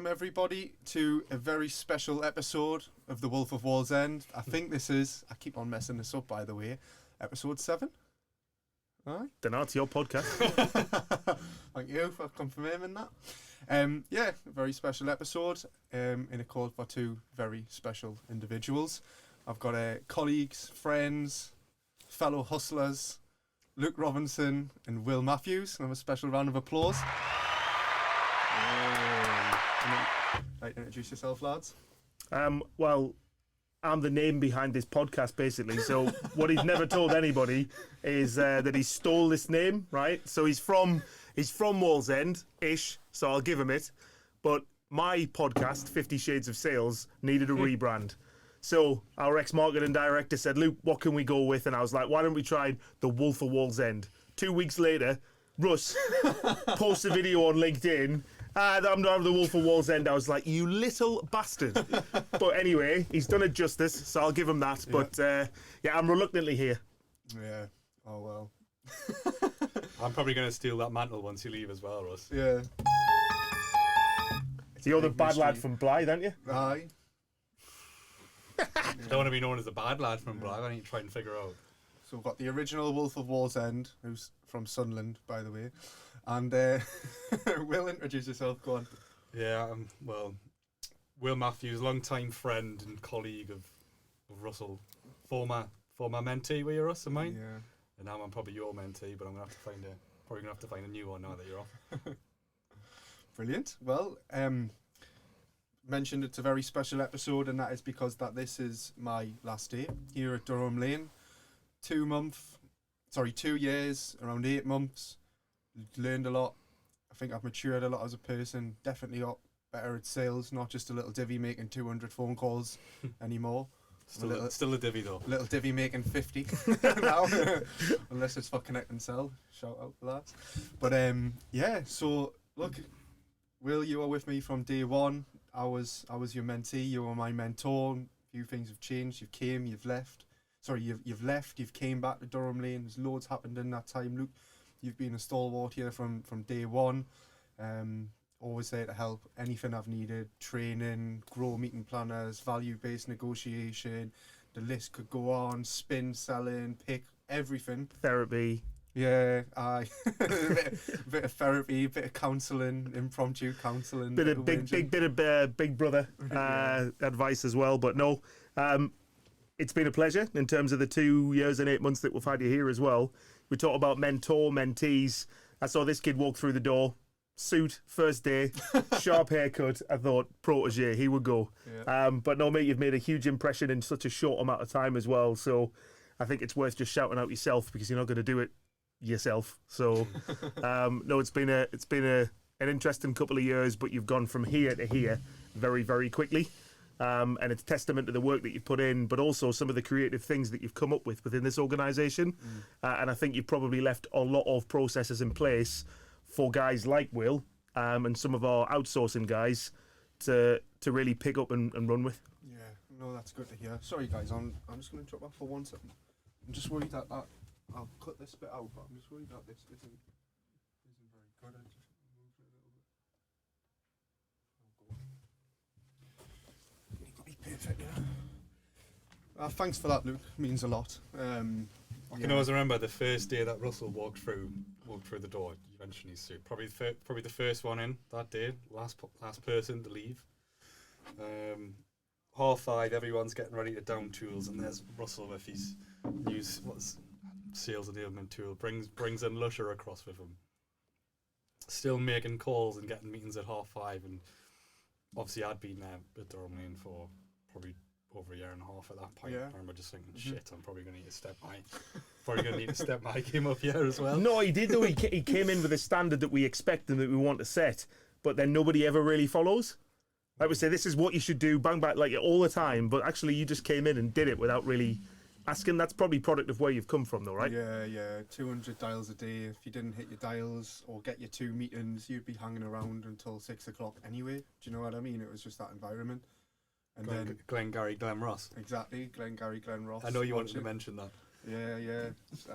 welcome everybody to a very special episode of The Wolf of Wallsend. I think this is, I keep on messing this up by the way, episode 7? Aye? Then it's your podcast. Thank you for confirming that. Yeah, a very special episode in a call for two very special individuals. I've got colleagues, friends, fellow hustlers, Luke Robinson and Will Matthews. And have a special round of applause. Right, introduce yourself, lads. Well, I'm the name behind this podcast, basically. So what he's never told anybody is that he stole this name, right? So he's from Wallsend-ish, so I'll give him it. But my podcast, 50 Shades of Sales, needed a rebrand. So our ex-marketing director said, Luke, what can we go with? And I was like, why don't we try the Wolf of Wallsend? 2 weeks later, Russ posts a video on LinkedIn. I'm not the Wolf of Wallsend. I was like, you little bastard. But anyway, he's done it justice, so I'll give him that. Yeah. But yeah, I'm reluctantly here. Yeah. Oh, well. I'm probably going to steal that mantle once you leave as well, Russ. Yeah. You're the bad lad from Blythe, aren't you? Aye. Don't want to be known as the bad lad from Blythe. I need to try and figure out. So we've got the original Wolf of Wallsend, who's from Sunderland, by the way. And Will, introduce yourself, go on. Yeah, well, Will Matthews, long-time friend and colleague of Russell, former mentee, were you, Russ, of mine? Yeah. And now I'm probably your mentee, but I'm gonna have to find a new one now that you're off. Brilliant. Well, mentioned it's a very special episode, and that is because this is my last day here at Durham Lane. 2 years, around 8 months. Learned a lot. I think I've matured a lot as a person. Definitely got better at sales, not just a little divvy making 200 phone calls anymore. Still a divvy though. Little divvy making 50 now, unless it's for connect and sell. Shout out for that. But yeah. So look, Will, you were with me from day one. I was your mentee. You were my mentor. A few things have changed. You've left. Sorry, you've left. You've came back to Durham Lane. There's loads happened in that time, Luke. You've been a stalwart here from day one. Always there to help. Anything I've needed. Training, grow meeting planners, value-based negotiation. The list could go on. Spin, selling, pick, everything. Therapy. Yeah, aye. a bit of therapy, a bit of counselling, impromptu counselling. Bit of big brother advice as well. But no, it's been a pleasure in terms of the 2 years and 8 months that we've had you here as well. We talked about mentor, mentees. I saw this kid walk through the door, suit, first day, sharp haircut. I thought, protege, he would go. Yeah. But no, mate, you've made a huge impression in such a short amount of time as well. So I think it's worth just shouting out yourself because you're not going to do it yourself. So no, it's been an interesting couple of years, but you've gone from here to here very, very quickly. And it's testament to the work that you've put in, but also some of the creative things that you've come up with within this organisation. And I think you've probably left a lot of processes in place for guys like Will and some of our outsourcing guys to really pick up and run with. Yeah, no, that's good to hear. Sorry, guys, I'm just going to drop off for 1 second. I'm just worried that I'll cut this bit out, but I'm just worried that this isn't very good. I just moved it a little bit. You've got to be perfect, yeah. Thanks for that, Luke. Means a lot. I can always remember the first day that Russell walked through the door. You mentioned his suit. Probably the first one in that day. Last person to leave. 5:30. Everyone's getting ready to down tools, and there's Russell with his new sales enablement tool. Brings in Lusher across with him. Still making calls and getting meetings at 5:30, and obviously I'd been there at Durham Lane for probably over a year and a half at that point. Yeah. I remember just thinking, shit, I'm probably going to need to step my game up here as well. No, he did though. He came in with a standard that we expect and that we want to set, but then nobody ever really follows. Like we say, this is what you should do, bang bang, like all the time. But actually, you just came in and did it without really asking. That's probably product of where you've come from, though, right? Yeah. 200 dials a day. If you didn't hit your dials or get your 2 meetings, you'd be hanging around until 6 o'clock anyway. Do you know what I mean? It was just that environment. And then Glengarry, Glen Ross. Exactly, Glengarry, Glen Ross. I know you wanted to mention that. Yeah. So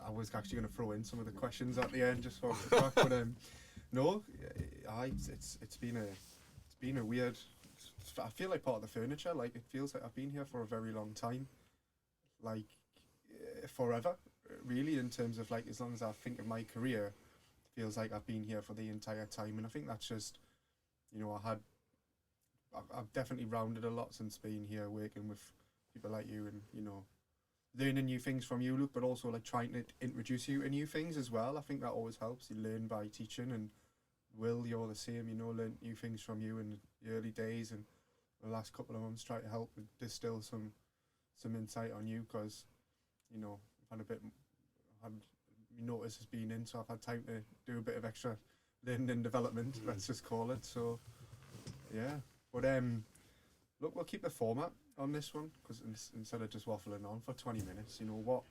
I was actually going to throw in some of the questions at the end just for the crack, but no, it's been been a weird. I feel like part of the furniture. Like it feels like I've been here for a very long time, like forever, really. In terms of like, as long as I think of my career, it feels like I've been here for the entire time, and I think that's just, I've definitely rounded a lot since being here, working with people like you, and learning new things from you, Luke, but also like trying to introduce you to new things as well. I think that always helps. You learn by teaching, and Will, you're the same. Learn new things from you in the early days, and the last couple of months try to help and distill some insight on you, because I've had my notice has been in, so I've had time to do a bit of extra learning and development. Let's just call it. So yeah, but look, we'll keep the format on this one, because instead of just waffling on for 20 minutes, what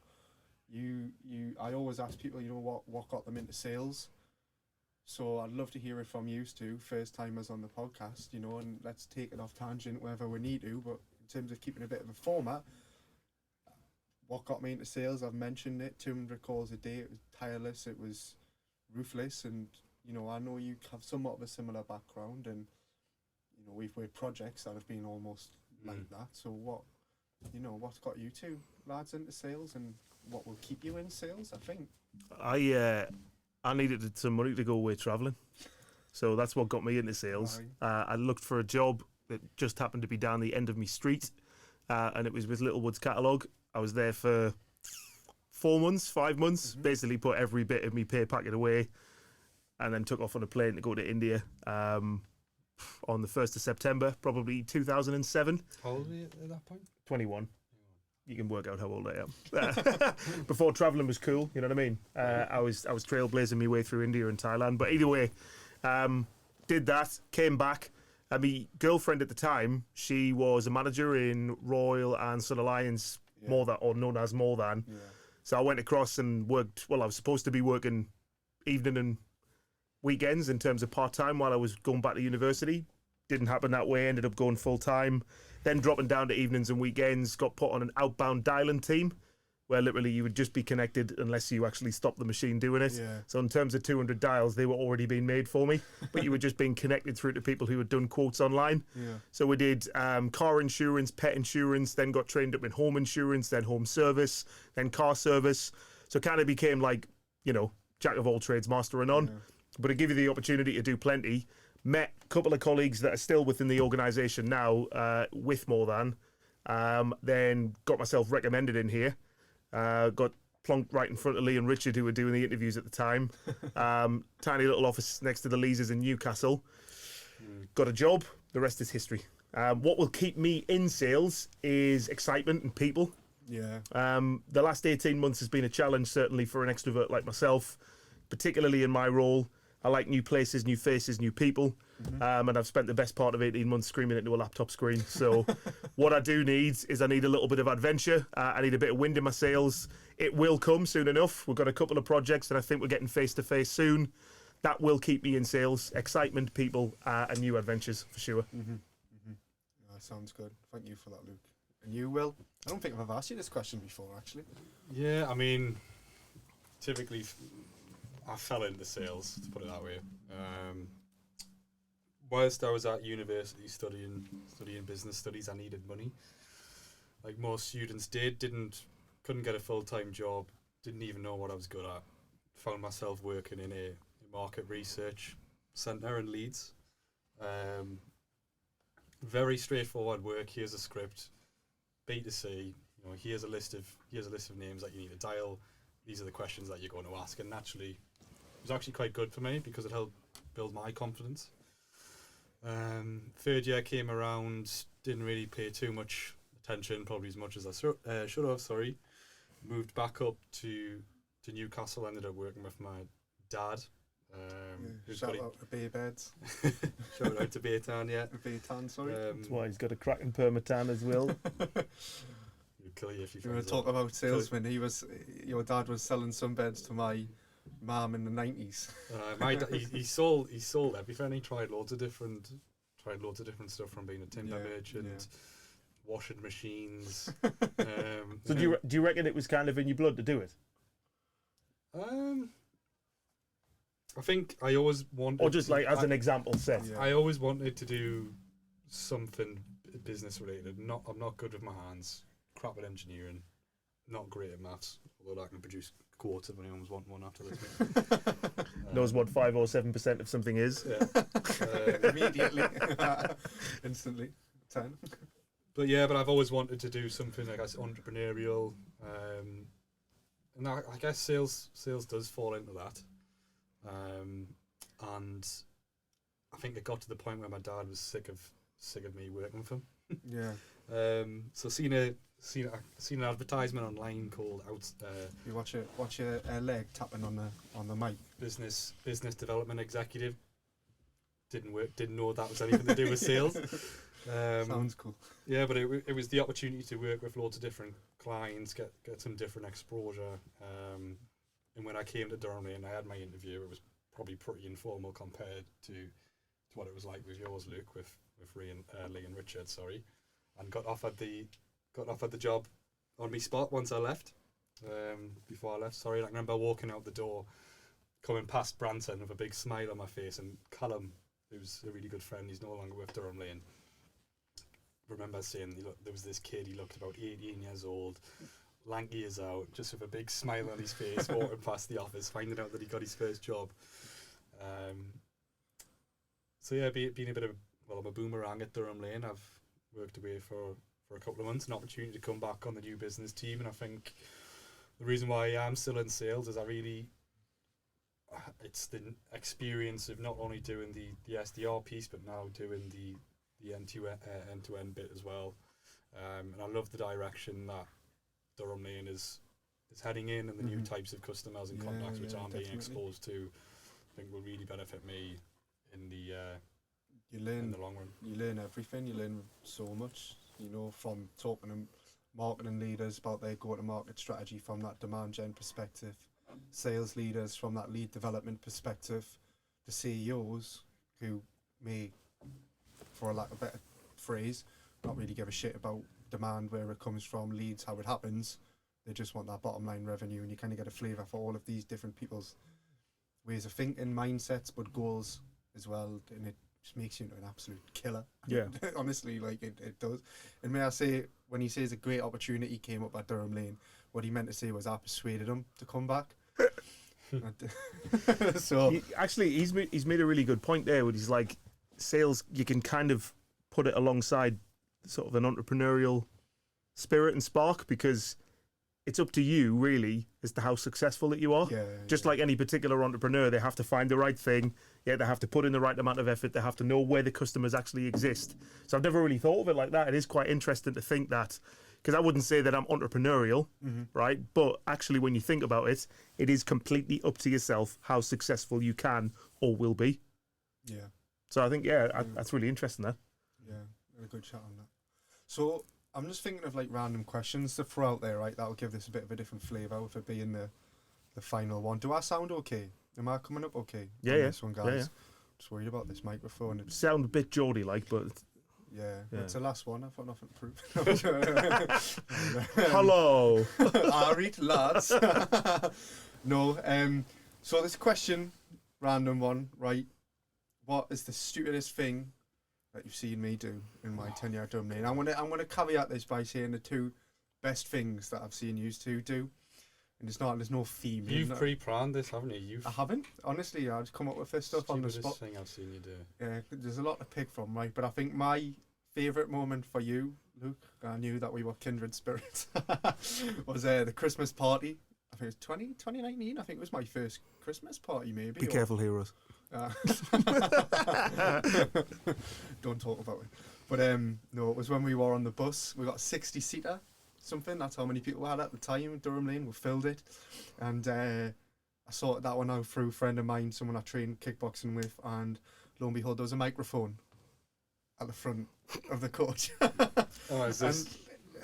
I always ask people, what got them into sales. So I'd love to hear it from you two, first timers on the podcast, and let's take it off tangent wherever we need to. But in terms of keeping a bit of a format, what got me into sales, I've mentioned it, 200 calls a day. It was tireless, it was ruthless, and I know you have somewhat of a similar background, and we've worked projects that have been almost like that. So what's got you two lads into sales, and what will keep you in sales? I think I needed some money to go away travelling, so that's what got me into sales. I looked for a job that just happened to be down the end of my street, and it was with Littlewood's Catalogue. I was there for 5 months, basically put every bit of me pay packet away, and then took off on a plane to go to India on the 1st of September, probably 2007. How old were you at that point? 21. You can work out how old I am. Before travelling was cool, you know what I mean? I was trailblazing my way through India and Thailand. But either way, did that, came back. And my girlfriend at the time, she was a manager in Royal and Sun Alliance, More Than, or known as More Than. Yeah. So I went across and worked. Well, I was supposed to be working evening and weekends in terms of part-time while I was going back to university. Didn't happen that way, ended up going full-time. Then dropping down to evenings and weekends, got put on an outbound dialing team where literally you would just be connected unless you actually stopped the machine doing it. Yeah. So in terms of 200 dials, they were already being made for me, but you were just being connected through to people who had done quotes online. Yeah. So we did car insurance, pet insurance, then got trained up in home insurance, then home service, then car service. So kind of became like, jack of all trades, master of none. Yeah. But it gave you the opportunity to do plenty. Met a couple of colleagues that are still within the organisation now with More Than. Then got myself recommended in here. Got plonked right in front of Lee and Richard, who were doing the interviews at the time. Tiny little office next to the Leesers in Newcastle. Got a job. The rest is history. What will keep me in sales is excitement and people. Yeah. The last 18 months has been a challenge, certainly for an extrovert like myself, particularly in my role. I like new places, new faces, new people. And I've spent the best part of 18 months screaming into a laptop screen. So what I do need is I need a little bit of adventure. I need a bit of wind in my sails. It will come soon enough. We've got a couple of projects that I think we're getting face-to-face soon. That will keep me in sales. Excitement, people, and new adventures for sure. That sounds good. Thank you for that, Luke. And you, Will? I don't think I've asked you this question before, actually. Yeah, I mean, typically I fell into sales, to put it that way. Whilst I was at university studying business studies, I needed money. Like most students couldn't get a full-time job, didn't even know what I was good at. Found myself working in a market research centre in Leeds. Very straightforward work. Here's a script, B2C. Here's a list of names that you need to dial. These are the questions that you're going to ask, and naturally, it was actually quite good for me because it helped build my confidence. Third year came around, didn't really pay too much attention, probably as much as I should have. Moved back up to Newcastle. Ended up working with my dad. Shout out to Bay Beds. Shout out to Baytown, yeah. Baytown, sorry. That's why he's got a cracking permatan as well. He'll kill you if you. You want to talk about salesman? Your dad was selling sunbeds to my mum in the 90s. My he sold everything. He tried loads of different stuff, from being a timber merchant, washing machines. So do you reckon it was kind of in your blood to do it? I think I always wanted, Or just like as an example set. Yeah. I always wanted to do something business related. I'm not good with my hands. Crap at engineering. Not great at maths. Although I can produce quotes if anyone's want one after this. Knows what 5 or 7% of something is. Yeah. Immediately, instantly, 10. But I've always wanted to do something, I guess, entrepreneurial, and I guess sales does fall into that. And I think it got to the point where my dad was sick of me working with him. Yeah. So seen an advertisement online called You watch your leg tapping on the mic. business development executive. Didn't know that was anything to do with sales. Sounds cool. Yeah, but it was the opportunity to work with loads of different clients, get some different exposure. And when I came to Durhamlane and I had my interview, it was probably pretty informal compared to what it was like with yours, Luke, with Lee and Richard, sorry, and got offered the job on me spot once I left. Before I left, sorry, I remember walking out the door, coming past Branson with a big smile on my face, and Callum, who's a really good friend, he's no longer with Durhamlane. Remember saying there was this kid, he looked about 18 years old, lanky as out, just with a big smile on his face, walking past the office, finding out that he got his first job. So yeah, being a bit of I'm a boomerang at Durhamlane. I've worked away for a couple of months, an opportunity to come back on the new business team, and I think the reason why I am still in sales is it's the experience of not only doing the SDR piece, but now doing the end-to-end bit as well. And I love the direction that Durhamlane is heading in, and the new types of customers and contacts which I'm being exposed to, I think will really benefit me in the long run. You learn everything. You learn so much. From talking to marketing leaders about their go-to-market strategy from that demand gen perspective, sales leaders from that lead development perspective, the CEOs who may, for a lack of a better phrase, not really give a shit about demand, where it comes from, leads, how it happens. They just want that bottom line revenue, and you kind of get a flavour for all of these different people's ways of thinking, mindsets, but goals as well, and it just makes you an absolute killer. Yeah. Honestly, like it does. And may I say, when he says a great opportunity came up at Durhamlane, what he meant to say was I persuaded him to come back. So He's made a really good point there, where he's like, sales, you can kind of put it alongside sort of an entrepreneurial spirit and spark, because it's up to you really as to how successful that you are. Just like any particular entrepreneur, they have to find the right thing. They have to put in the right amount of effort. They have to know where the customers actually exist. So I've never really thought of it like that. It is quite interesting to think that, because I wouldn't say that I'm entrepreneurial, right? But actually, when you think about it, it is completely up to yourself how successful you can or will be. Yeah. So I think, that's really interesting there. Yeah, a good chat on that. So I'm just thinking of like random questions to throw out there, right? That'll give this a bit of a different flavour with it being the final one. Do I sound okay? Am I coming up okay? Yeah, on yeah. This one, guys. Yeah. Just worried about this microphone. Sound a bit Geordie-like, but... Yeah, it's the last one. I've got nothing to prove. Hello. Alright, lads. No, so this question, random one, right? What is the stupidest thing that you've seen me do in my tenure at Durhamlane? I'm gonna caveat this by saying the two best things that I've seen you two do. And there's no theme. You've pre-planned this, haven't you? I haven't. Honestly, I've just come up with this stuff on the spot. Thing I've seen you do. Yeah, there's a lot to pick from, right? But I think my favourite moment for you, Luke, I knew that we were kindred spirits, was the Christmas party. I think it was 2019. I think it was my first Christmas party, maybe. Be careful, heroes. Don't talk about it. But no, it was when we were on the bus. We got a 60-seater. Something, that's how many people we had at the time. Durhamlane, we filled it, and I sorted that one out through a friend of mine, someone I trained kickboxing with, and lo and behold, there was a microphone at the front of the coach. Oh, is this?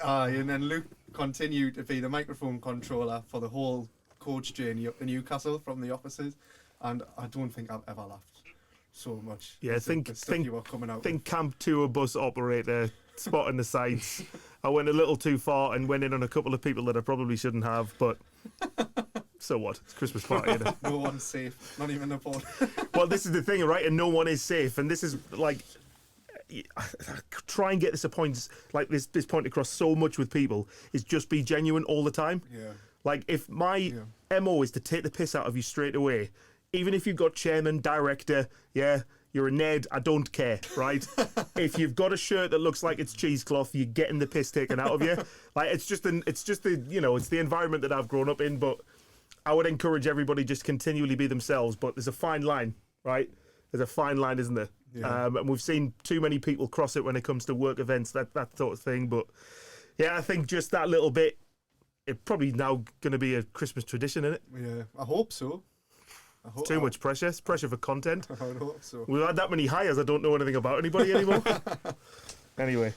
And then Luke continued to be the microphone controller for the whole coach journey up to Newcastle from the offices, and I don't think I've ever laughed so much. Yeah, think you were coming out think camp tour bus operator, spotting the sights. I went a little too far and went in on a couple of people that I probably shouldn't have, but so what? It's a Christmas party, isn't it? No one's safe. Not even the board. Well, this is the thing, right? And no one is safe. And this is like, try and get this point across so much with people is just be genuine all the time. Yeah. Like, if my MO is to take the piss out of you straight away, even if you've got chairman, director, you're a Ned, I don't care, right? If you've got a shirt that looks like it's cheesecloth, you're getting the piss taken out of you. Like, it's the environment that I've grown up in, but I would encourage everybody just continually be themselves, but there's a fine line, right? There's a fine line, isn't there? Yeah. And we've seen too many people cross it when it comes to work events, that sort of thing. But yeah, I think just that little bit, it's probably now going to be a Christmas tradition, isn't it? Yeah, I hope so. Too much pressure. It's pressure for content. I would hope so. We've had that many hires, I don't know anything about anybody anymore. Anyway,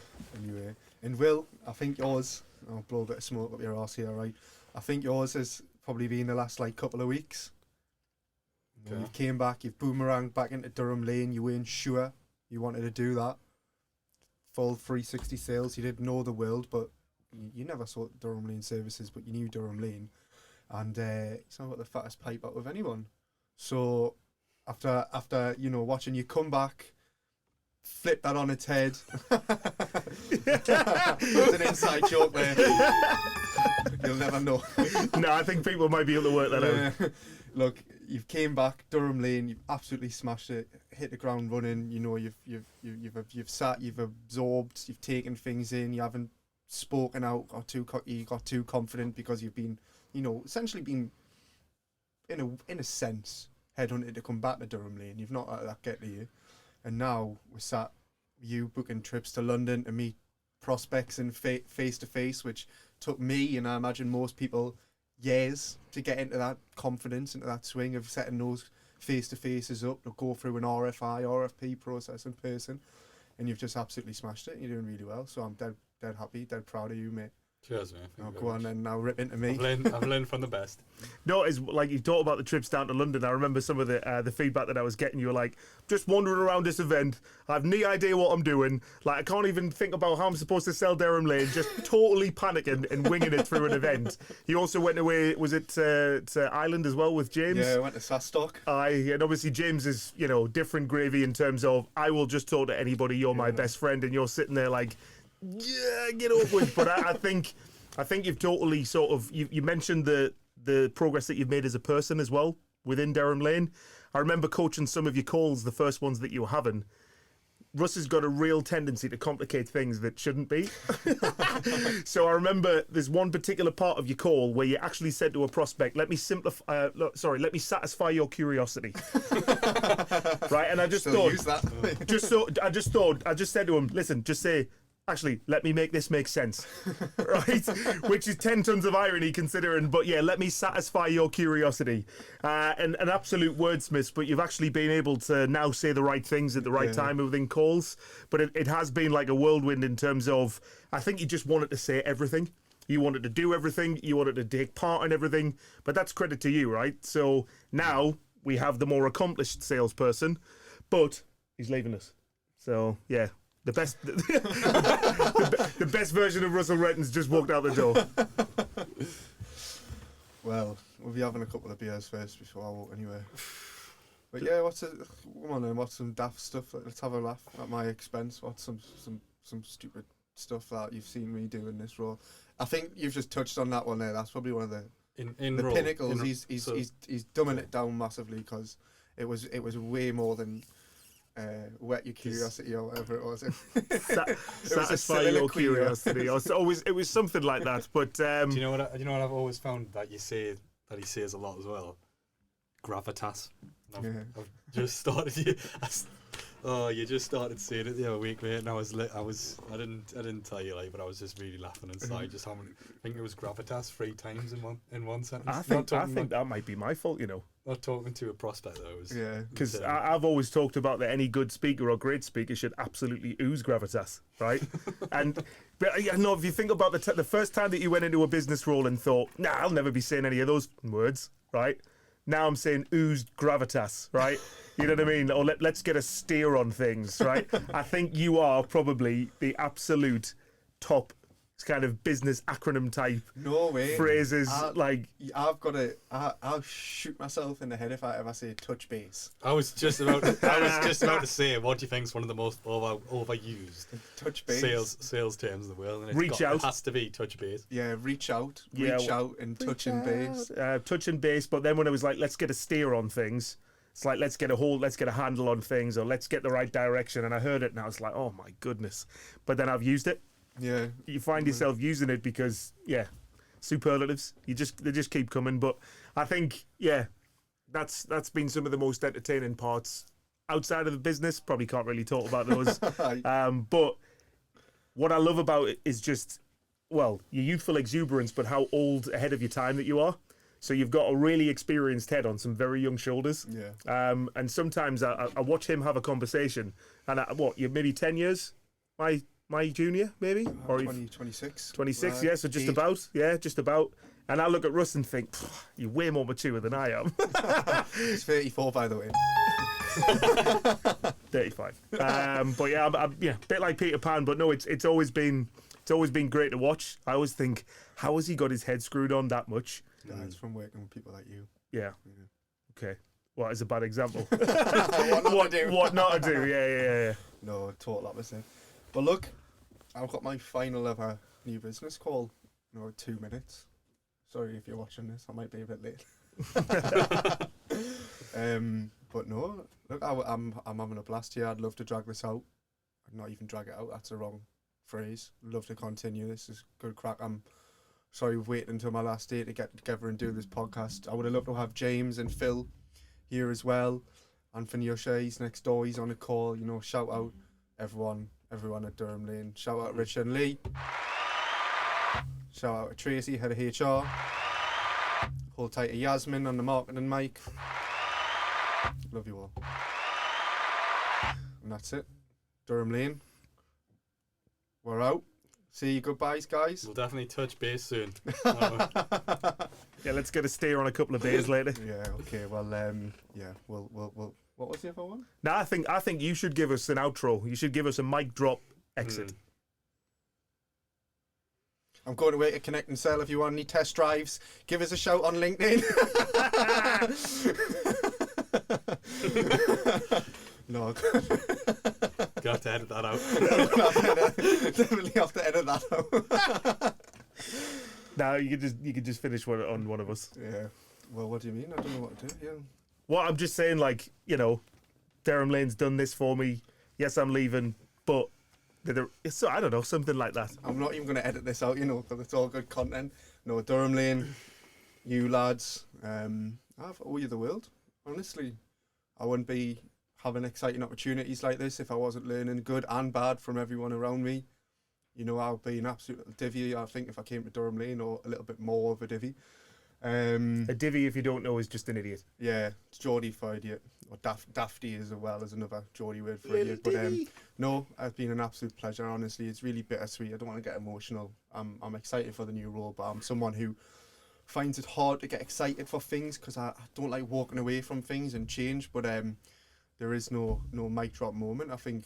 and Will, I think yours, I'll blow a bit of smoke up your arse here, right? I think yours has probably been the last couple of weeks. You came back, you've boomeranged back into Durham Lane, you weren't sure you wanted to do that. Full 360 sales, you didn't know the world, but you never saw Durham Lane services, but you knew Durham Lane. And it's not got the fattest pipe out of anyone. So after watching you come back, flip that on its head. It's an inside joke there. You'll never know. No, I think people might be able to work that out. Look, you've came back Durham Lane. You've absolutely smashed it. Hit the ground running. You know, you've sat, you've absorbed, you've taken things in. You haven't spoken out, got too cocky, got too confident because you've been, essentially been in a sense headhunted to come back to Durham Lane. You've not let that get to you, and now we're sat you booking trips to London to meet prospects in face to face, which took me and I imagine most people years to get into that confidence, into that swing of setting those face to faces up, to go through an RFP process in person, and you've just absolutely smashed it. You're doing really well, so I'm dead happy, dead proud of you, mate. Cheers, man. Now go on and now rip into me. I've learned from the best. No, it's like you talked about the trips down to London. I remember some of the feedback that I was getting. You were like, just wandering around this event. I have no idea what I'm doing. Like, I can't even think about how I'm supposed to sell Durham Lane. Just totally panicking and winging it through an event. You also went away, was it to Ireland as well with James? Yeah, I went to Sastock. And obviously James is, different gravy in terms of I will just talk to anybody. You're my best friend, and you're sitting there like, yeah, get over with. But I think you've totally sort of you mentioned the progress that you've made as a person as well within Durham Lane. I remember coaching some of your calls, the first ones that you were having. Russ has got a real tendency to complicate things that shouldn't be. So I remember there's one particular part of your call where you actually said to a prospect, let me satisfy your curiosity. Right, and I just Still thought, use that. I just said to him, listen, just say, actually, let me make this make sense, right? Which is 10 tons of irony considering, but yeah, let me satisfy your curiosity. And an absolute wordsmith, but you've actually been able to now say the right things at the right time within calls. But it has been like a whirlwind in terms of, I think you just wanted to say everything. You wanted to do everything. You wanted to take part in everything. But that's credit to you, right? So now we have the more accomplished salesperson, but he's leaving us. So, yeah. The best version of Russell Retton's just walked out the door. Well, we'll be having a couple of beers first before I walk anywhere. But yeah, come on then, what's some daft stuff? Let's have a laugh at my expense. What's some stupid stuff that you've seen me do in this role? I think you've just touched on that one there. That's probably one of the pinnacles. He's dumbing it down massively because it was way more than whet your curiosity or whatever it was. Satisfy your curiosity. It was something like that. But do you know what I've always found that he says a lot as well? Gravitas. I've just started. You just started saying it the other week, mate, and I didn't tell you, but I was just really laughing inside. Just I think it was gravitas 3 times in one sentence. I think that might be my fault, Not talking to a prospect though. Because I've always talked about that any good speaker or great speaker should absolutely ooze gravitas, right? But if you think about the first time that you went into a business role and thought, nah, I'll never be saying any of those words, right? Now I'm saying oozed gravitas, right? You know what I mean? Or let's get a steer on things, right? I think you are probably the absolute top kind of business acronym type No way. phrases. I'll shoot myself in the head if I ever say touch base. I was just about to say, what do you think is one of the most overused Touch base. sales terms in the world? And Reach out. It has to be touch base. Yeah, reach out and touch and base. Touch and base, but then when it was like, let's get a steer on things, it's like, let's get a handle on things, or let's get the right direction. And I heard it and I was like, oh my goodness. But then I've used it. Yeah. You find yourself using it because, superlatives. They just keep coming. But I think, that's been some of the most entertaining parts outside of the business. Probably can't really talk about those. But what I love about it is just, your youthful exuberance, but how old ahead of your time that you are. So you've got a really experienced head on some very young shoulders. Yeah. And sometimes I watch him have a conversation, and you're maybe 10 years, my junior, maybe? Or 26. 26, yeah, so just about. And I look at Russ and think, you're way more mature than I am. He's 34, by the way. 35. But I'm a bit like Peter Pan, but no, it's always been great to watch. I always think, how has he got his head screwed on that much? It's from working with people like you. Yeah. Okay. What is a bad example? What not to do? Yeah. No, total opposite. But look, I've got my final ever new business call in 2 minutes. Sorry if you're watching this, I might be a bit late. But no, look, I'm having a blast here. I'd love to drag this out. I'd not even drag it out, that's the wrong phrase. Love to continue. This is good crack. I'm sorry we've waited until my last day to get together and do this podcast. I would have loved to have James and Phil here as well. Anthony Usher, he's next door, he's on a call. Shout out everyone at Durham Lane. Shout out Richard and Lee. Shout out to Tracy, head of HR. Hold tight to Yasmin on the marketing mic. Love you all. And that's it. Durham Lane. We're out. See you goodbyes, guys. We'll definitely touch base soon. Yeah, let's get a steer on a couple of days later. Yeah, okay. Well, we'll what was the other one? No, I think you should give us an outro. You should give us a mic drop exit. I'm going away to Connect and Sell. If you want any test drives, give us a shout on LinkedIn. No. You have to edit that out. Definitely have to edit that out. No, you could just finish on one of us. Yeah. Well, what do you mean? I don't know what to do. Yeah. Well, I'm just saying, Durham Lane's done this for me. Yes, I'm leaving, but I don't know, something like that. I'm not even going to edit this out, because it's all good content. No, Durham Lane, you lads, I owe you the world. Honestly, I wouldn't be having exciting opportunities like this if I wasn't learning good and bad from everyone around me. I'll be an absolute little divvy, I think, if I came to Durham Lane, or a little bit more of a divvy. A divvy, if you don't know, is just an idiot. Yeah, it's Geordie for idiot, or dafty as well as another Geordie word for idiot. But no, it's been an absolute pleasure. Honestly, it's really bittersweet. I don't want to get emotional. I'm excited for the new role, but I'm someone who finds it hard to get excited for things because I don't like walking away from things and change. But there is no mic drop moment. I think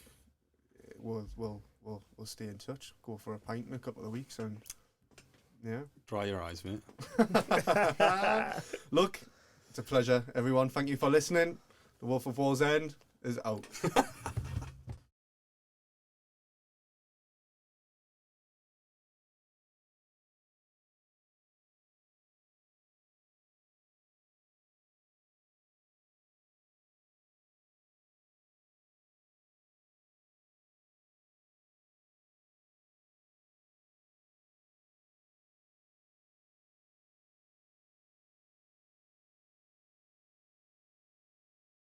we'll stay in touch. Go for a pint in a couple of weeks and. Yeah. Dry your eyes, mate. Look, it's a pleasure, everyone. Thank you for listening. The Wolf of Wallsend is out.